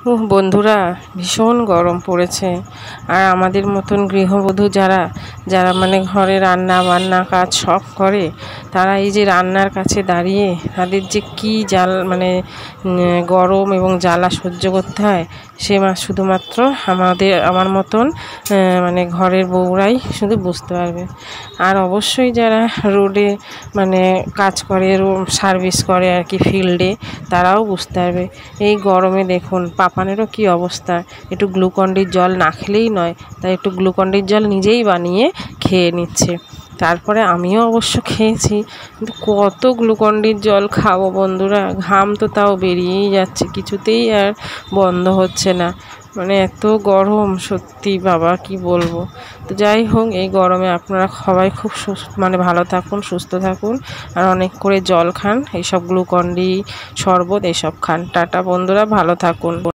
বন্ধুরা, ভীষণ গরম পড়েছে। আর আমাদের মতন গৃহবধূ যারা যারা মানে ঘরে রান্না বান্না কাজ সব করে, তারা এই যে রান্নার কাছে দাঁড়িয়ে তাদের যে কি গরম এবং জ্বালা সহ্য করতে হয়, সে শুধুমাত্র আমার মতন ঘরের বউরাই শুধু বুঝতে পারবে। আর অবশ্যই যারা রোডে কাজ করে, সার্ভিস করে আর কি, ফিল্ডে, তারাও বুঝতে পারবে। এই গরমে দেখুন পাপানেরও কি অবস্থা। একটু গ্লুকন-ডির জল না খেলেই নয়, তাই একটু গ্লুকন-ডির জল নিজেই বানিয়ে খেয়ে নিচ্ছে। তারপরে আমিও অবশ্য খেয়েছি, কিন্তু কত গ্লুকন-ডির জল খাবো বন্ধুরা। ঘাম তো তাও বেরিয়েই যাচ্ছে, কিছুতেই আর বন্ধ হচ্ছে না। এত গরম, সত্যি বাবা কি বলবো। তো যাই হোক, এই গরমে আপনারা সবাই খুব ভালো থাকুন, সুস্থ থাকুন, আর অনেক করে জল খান, এইসব গ্লুকন-ডি, শরবত এইসব খান। টাটা বন্ধুরা, ভালো থাকুন।